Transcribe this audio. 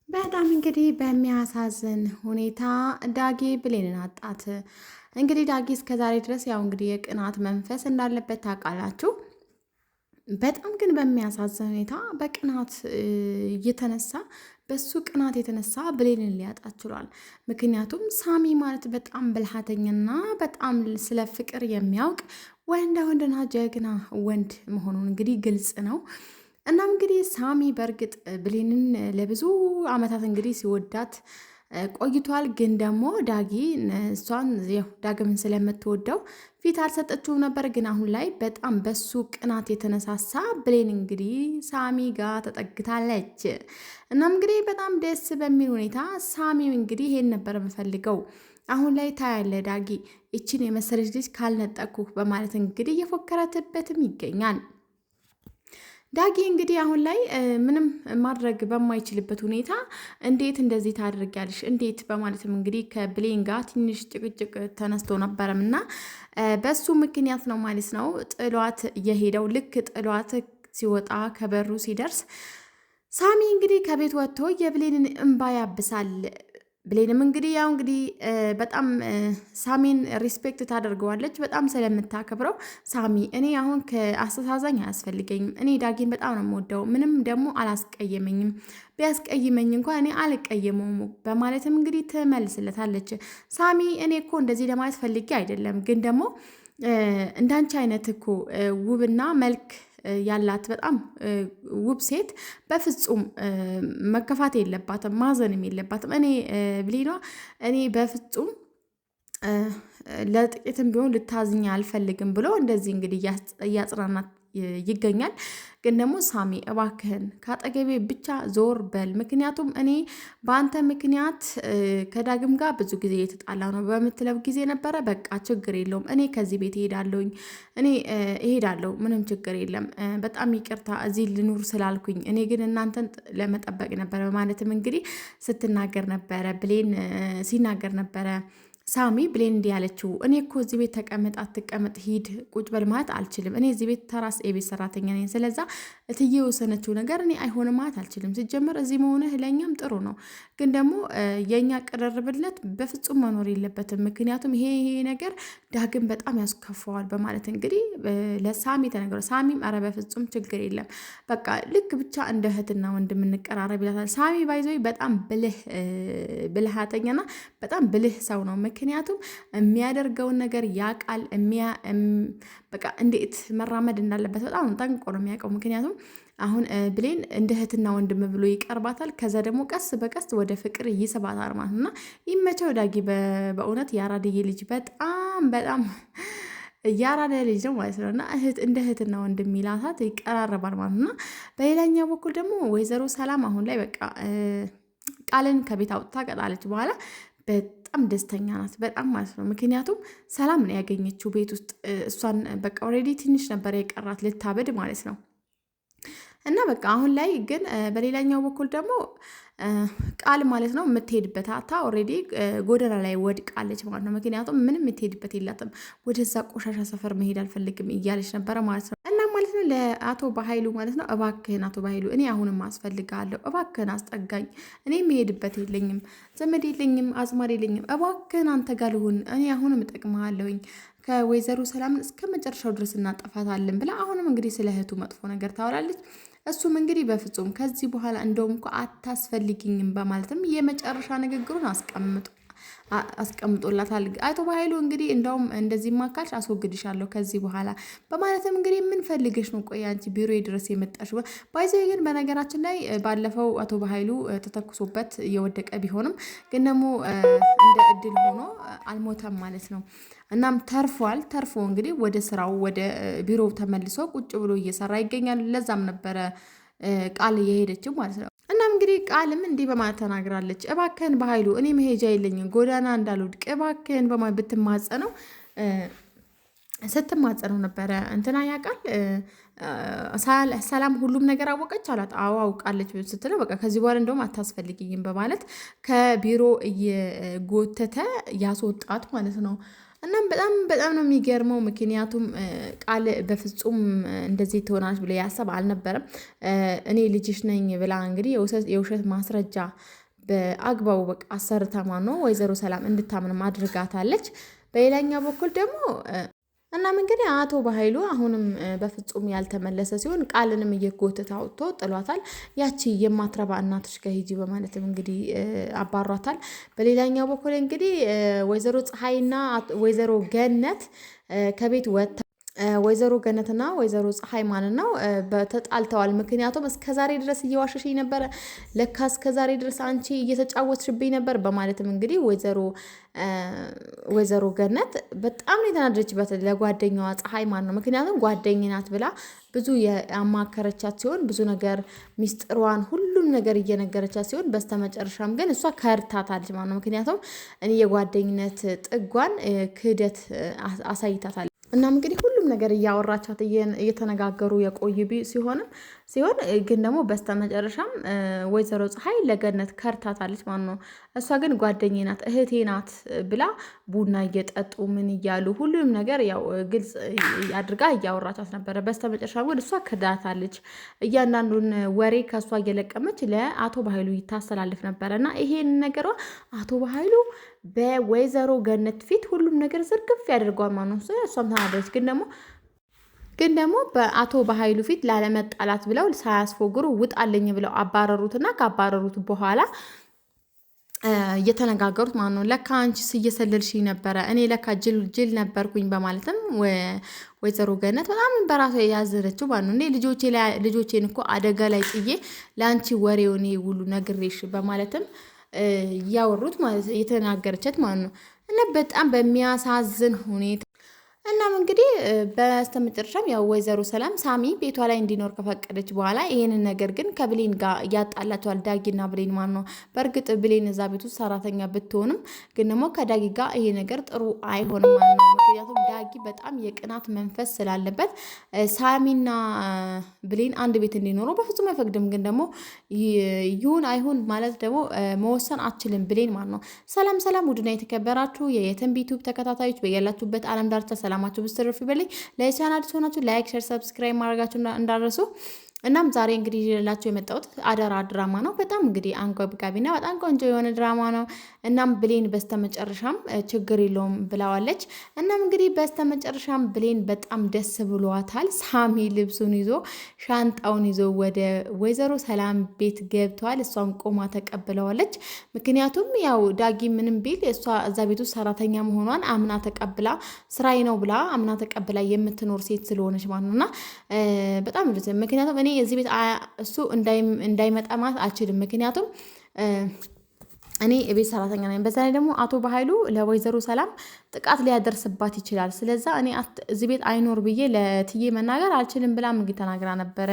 በጣም እንግዲህ በሚያሳዝን ሁኔታ ዳጊ ብሌንን አጣት። እንግዲህ ዳጊ እስከዛሬ ድረስ ያው እንግዲህ የቅናት መንፈስ እንዳለበት ታውቃላችሁ። በጣም ግን በሚያሳዝን ሁኔታ በቅናት እየተነሳ በሱ ቅናት የተነሳ ብሌንን ሊያጣ ችሏል። ምክንያቱም ሳሚ ማለት በጣም ብልሃተኛና በጣም ስለ ፍቅር የሚያውቅ ወንድና ጀግና ወንድ መሆኑን እንግዲህ ግልጽ ነው። እናም እንግዲህ ሳሚ በእርግጥ ብሌንን ለብዙ ዓመታት እንግዲህ ሲወዳት ቆይቷል። ግን ደግሞ ዳጊ እሷን ዳግምን ስለምትወደው ፊት አልሰጠችውም ነበር። ግን አሁን ላይ በጣም በሱ ቅናት የተነሳሳ ብሌን እንግዲህ ሳሚ ጋር ተጠግታለች። እናም እንግዲህ በጣም ደስ በሚል ሁኔታ ሳሚው እንግዲህ ይሄን ነበር የምፈልገው አሁን ላይ ታያለ ዳጊ ይችን የመሰለች ልጅ ካልነጠኩህ በማለት እንግዲህ እየፎከረትበትም ይገኛል። ዳጊ እንግዲህ አሁን ላይ ምንም ማድረግ በማይችልበት ሁኔታ እንዴት እንደዚህ ታደርጊያለሽ እንዴት በማለትም እንግዲህ ከብሌን ጋር ትንሽ ጭቅጭቅ ተነስቶ ነበረም እና በሱ ምክንያት ነው ማለት ነው ጥሏት የሄደው። ልክ ጥሏት ሲወጣ ከበሩ ሲደርስ ሳሚ እንግዲህ ከቤት ወጥቶ የብሌንን እንባ ያብሳል። ብሌንም እንግዲህ ያው እንግዲህ በጣም ሳሚን ሪስፔክት ታደርገዋለች በጣም ስለምታከብረው። ሳሚ እኔ አሁን ከአስተዛዛኝ አያስፈልገኝም፣ እኔ ዳጊን በጣም ነው የምወደው፣ ምንም ደግሞ አላስቀየመኝም፣ ቢያስቀይመኝ እንኳን እኔ አልቀየመውም በማለትም እንግዲህ ትመልስለታለች። ሳሚ እኔ እኮ እንደዚህ ለማለት ፈልጌ አይደለም፣ ግን ደግሞ እንዳንቺ አይነት እኮ ውብና መልክ ያላት በጣም ውብ ሴት በፍጹም መከፋት የለባትም፣ ማዘንም የለባትም። እኔ ብሌኗ እኔ በፍጹም ለጥቂትም ቢሆን ልታዝኛ አልፈልግም ብሎ እንደዚህ እንግዲህ እያጽናናት ይገኛል። ግን ደግሞ ሳሚ እባክህን ከአጠገቤ ብቻ ዞር በል፣ ምክንያቱም እኔ በአንተ ምክንያት ከዳግም ጋር ብዙ ጊዜ የተጣላ ነው በምትለው ጊዜ ነበረ። በቃ ችግር የለውም እኔ ከዚህ ቤት እሄዳለሁኝ፣ እኔ እሄዳለሁ፣ ምንም ችግር የለም፣ በጣም ይቅርታ እዚህ ልኑር ስላልኩኝ፣ እኔ ግን እናንተን ለመጠበቅ ነበረ በማለትም እንግዲህ ስትናገር ነበረ። ብሌን ሲናገር ነበረ ሳሚ ብሌን እንዲህ ያለችው እኔ እኮ እዚህ ቤት ተቀመጥ አትቀመጥ ሂድ ቁጭ በል ማለት አልችልም። እኔ እዚህ ቤት ተራስ የቤት ሰራተኛ ነኝ። ስለዛ እትዬ የወሰነችው ነገር እኔ አይሆንም ማለት አልችልም። ሲጀመር እዚህ መሆንህ ለእኛም ጥሩ ነው፣ ግን ደግሞ የእኛ ቅርርብነት በፍጹም መኖር የለበትም። ምክንያቱም ይሄ ነገር ዳግም በጣም ያስከፋዋል በማለት እንግዲህ ለሳሚ ተነግሯል። ሳሚም ኧረ በፍጹም ችግር የለም በቃ ልክ ብቻ እንደ እህትና ወንድም እንቀራረብ ይላታል። ሳሚ ባይዞ በጣም ብልሃተኛና በጣም ብልህ ሰው ነው። ምክንያቱም የሚያደርገውን ነገር ያውቃል። በቃ እንዴት መራመድ እንዳለበት በጣም ጠንቅቆ ነው የሚያውቀው። ምክንያቱም አሁን ብሌን እንደ እህትና ወንድም ብሎ ይቀርባታል። ከዛ ደግሞ ቀስ በቀስ ወደ ፍቅር ይስባታል ማለት እና ይመቸው ዳጊ በእውነት ያራድዬ ልጅ በጣም በጣም ያራዳ ልጅ ነው ማለት ነው። እና እንደ እህትና ወንድም ይላታት ይቀራረባል ማለት እና በሌላኛው በኩል ደግሞ ወይዘሮ ሰላም አሁን ላይ በቃ ቃልን ከቤት አውጥታ ቀጣለች በኋላ በጣም ደስተኛ ናት፣ በጣም ማለት ነው። ምክንያቱም ሰላም ነው ያገኘችው ቤት ውስጥ እሷን በቃ ኦልሬዲ ትንሽ ነበር የቀራት ልታበድ ማለት ነው። እና በቃ አሁን ላይ ግን በሌላኛው በኩል ደግሞ ቃል ማለት ነው የምትሄድበት አታ ኦልሬዲ ጎዳና ላይ ወድቃለች ማለት ነው። ምክንያቱም ምንም የምትሄድበት የላትም፣ ወደዛ ቆሻሻ ሰፈር መሄድ አልፈልግም እያለች ነበረ ማለት ነው። እና ማለት ነው ለአቶ በኃይሉ ማለት ነው እባክህን አቶ በኃይሉ እኔ አሁንም አስፈልጋለሁ፣ እባክህን አስጠጋኝ፣ እኔ የምሄድበት የለኝም፣ ዘመድ የለኝም፣ አዝማድ የለኝም፣ እባክህን አንተ ጋር ልሁን፣ እኔ አሁንም እጠቅምሃለሁኝ፣ ከወይዘሮ ሰላምን እስከ መጨረሻው ድረስ እናጠፋታለን ብላ አሁንም እንግዲህ ስለ እህቱ መጥፎ ነገር ታወራለች። እሱም እንግዲህ በፍጹም ከዚህ በኋላ እንደውም እኮ አታስፈልጊኝም በማለትም የመጨረሻ ንግግሩን አስቀምጦላታል። አቶ በኃይሉ እንግዲህ እንደውም እንደዚህ ማካልሽ አስወግድሻለሁ ከዚህ በኋላ በማለትም እንግዲህ ምን ፈልገሽ ነው ቆይ አንቺ ቢሮ ድረስ የመጣሽ? ባይዘ ግን በነገራችን ላይ ባለፈው አቶ በኃይሉ ተተኩሶበት የወደቀ ቢሆንም ግን ደግሞ እንደ እድል ሆኖ አልሞተም ማለት ነው። እናም ተርፎ እንግዲህ ወደ ስራው ወደ ቢሮው ተመልሶ ቁጭ ብሎ እየሰራ ይገኛል። ለዛም ነበረ ቃል እየሄደችው ማለት ነው። እናም እንግዲህ ቃልም እንዲህ በማለት ተናግራለች። እባክህን በኃይሉ እኔ መሄጃ የለኝም ጎዳና እንዳልወድቅ እባክህን በማለት ብትማጸነው ስትማጸነው ነበረ። እንትና ያውቃል ሰላም ሁሉም ነገር አወቀች አላት። አዎ አውቃለች ስትለው በቃ ከዚህ በኋላ እንደውም አታስፈልግኝም በማለት ከቢሮ እየጎተተ ያስወጣት ማለት ነው። እናም በጣም ነው የሚገርመው። ምክንያቱም ቃል በፍጹም እንደዚህ ትሆናለች ብለ ያሰብ አልነበረም። እኔ ልጅሽ ነኝ ብላ እንግዲህ የውሸት ማስረጃ በአግባቡ በቃ አሰርታ ነው ወይዘሮ ሰላም እንድታምን አድርጋታለች። በሌላኛው በኩል ደግሞ እናም እንግዲህ አቶ በኃይሉ አሁንም በፍጹም ያልተመለሰ ሲሆን ቃልንም እየጎተተ አውጥቶ ጥሏታል። ያቺ የማትረባ እናትሽ ጋር ሂጂ በማለትም እንግዲህ አባሯታል። በሌላኛው በኩል እንግዲህ ወይዘሮ ፀሐይና ወይዘሮ ገነት ከቤት ወጥታ ወይዘሮ ገነትና ወይዘሮ ፀሐይ ማለት ነው ተጣልተዋል። ምክንያቱም እስከዛሬ ድረስ እየዋሸሽኝ ነበረ፣ ለካ እስከዛሬ ድረስ አንቺ እየተጫወትሽብኝ ነበር በማለትም እንግዲህ ወይዘሮ ገነት በጣም ነው የተናደደችበት ለጓደኛዋ ፀሐይ ማለት ነው። ምክንያቱም ጓደኛ ናት ብላ ብዙ የአማከረቻት ሲሆን ብዙ ነገር ሚስጥሯን ሁሉም ነገር እየነገረቻት ሲሆን በስተመጨረሻም ግን እሷ ከርታታለች ማለት ነው። ምክንያቱም እኔ የጓደኝነት ጥጓን ክህደት አሳይታታለች። እናም እንግዲህ ሁሉም ነገር እያወራቻት እየተነጋገሩ የቆዩ ሲሆን ግን ደግሞ በስተመጨረሻም ወይዘሮ ፀሐይ ለገነት ከርታታለች ማለት ነው። እሷ ግን ጓደኛዬ ናት እህቴ ናት ብላ ቡና እየጠጡ ምን እያሉ ሁሉም ነገር ያው ግልጽ አድርጋ እያወራቻት ነበረ። በስተመጨረሻም ግን እሷ ክዳታለች። እያንዳንዱን ወሬ ከእሷ እየለቀመች ለአቶ በኃይሉ ይታስተላልፍ ነበረ እና ይሄን ነገሯ አቶ በኃይሉ በወይዘሮ ገነት ፊት ሁሉም ነገር ዝርግፍ ያደርገዋል ማለት ነው። እሷም ተናደረች። ግን ደግሞ በአቶ በኃይሉ ፊት ላለመጣላት ብለው ሳያስፎግሩ ውጣልኝ ብለው አባረሩትና ካባረሩት በኋላ እየተነጋገሩት ማለት ነው። ለካ አንቺስ እየሰለልሽ ነበረ፣ እኔ ለካ ጅል ነበርኩኝ በማለትም ወይዘሮ ገነት በጣም በራሷ ያዘነችው ማለት ነው። እኔ ልጆቼን እኮ አደጋ ላይ ጥዬ ለአንቺ ወሬውን ሁሉ ነግሬሽ በማለትም እያወሩት ማለት የተናገረቻት ማለት ነው። እና በጣም በሚያሳዝን ሁኔታ እናም እንግዲህ በስተመጨረሻም ያው ወይዘሮ ሰላም ሳሚ ቤቷ ላይ እንዲኖር ከፈቀደች በኋላ ይሄንን ነገር ግን ከብሌን ጋር እያጣላቸዋል ዳጊና ብሌን ማለት ነው። በእርግጥ ብሌን እዛ ቤት ውስጥ ሰራተኛ ብትሆንም ግን ደግሞ ከዳጊ ጋር ይሄ ነገር ጥሩ አይሆንም ማለት ነው። ምክንያቱም ዳጊ በጣም የቅናት መንፈስ ስላለበት ሳሚና ብሌን አንድ ቤት እንዲኖሩ በፍጹም አይፈቅድም። ግን ደግሞ ይሁን አይሁን ማለት ደግሞ መወሰን አትችልም ብሌን ማለት ነው። ሰላም ውድና የተከበራችሁ የትንቢት ዩቲዩብ ተከታታዮች በያላችሁበት ዓለም ዳርቻ ሰላማችሁ ብስትርፍ ይበልኝ። ለቻናል አዲስ ሆናችሁ ላይክ፣ ሼር፣ ሰብስክራይብ ማድረጋችሁ እንዳረሱ። እናም ዛሬ እንግዲህ ይዤላችሁ የመጣሁት አደራ ድራማ ነው። በጣም እንግዲህ አንገብጋቢና በጣም ቆንጆ የሆነ ድራማ ነው። እናም ብሌን በስተመጨረሻም ችግር የለውም ብለዋለች። እናም እንግዲህ በስተመጨረሻም ብሌን በጣም ደስ ብሏታል። ሳሚ ልብሱን ይዞ ሻንጣውን ይዞ ወደ ወይዘሮ ሰላም ቤት ገብተዋል። እሷም ቆማ ተቀብለዋለች። ምክንያቱም ያው ዳጊ ምንም ቢል እሷ እዛ ቤቱ ሰራተኛ መሆኗን አምና ተቀብላ ስራዬ ነው ብላ አምና ተቀብላ የምትኖር ሴት ስለሆነች ማለት ነውና በጣም ምክንያቱም እኔ እዚህ ቤት እሱ እንዳይመጣ ማለት አልችልም። ምክንያቱም እኔ የቤት ሰራተኛ ነኝ። በዛ ላይ ደግሞ አቶ በኃይሉ ለወይዘሮ ሰላም ጥቃት ሊያደርስባት ይችላል። ስለዛ እኔ እዚህ ቤት አይኖር ብዬ ለትዬ መናገር አልችልም ብላ እንግዲህ ተናግራ ነበረ።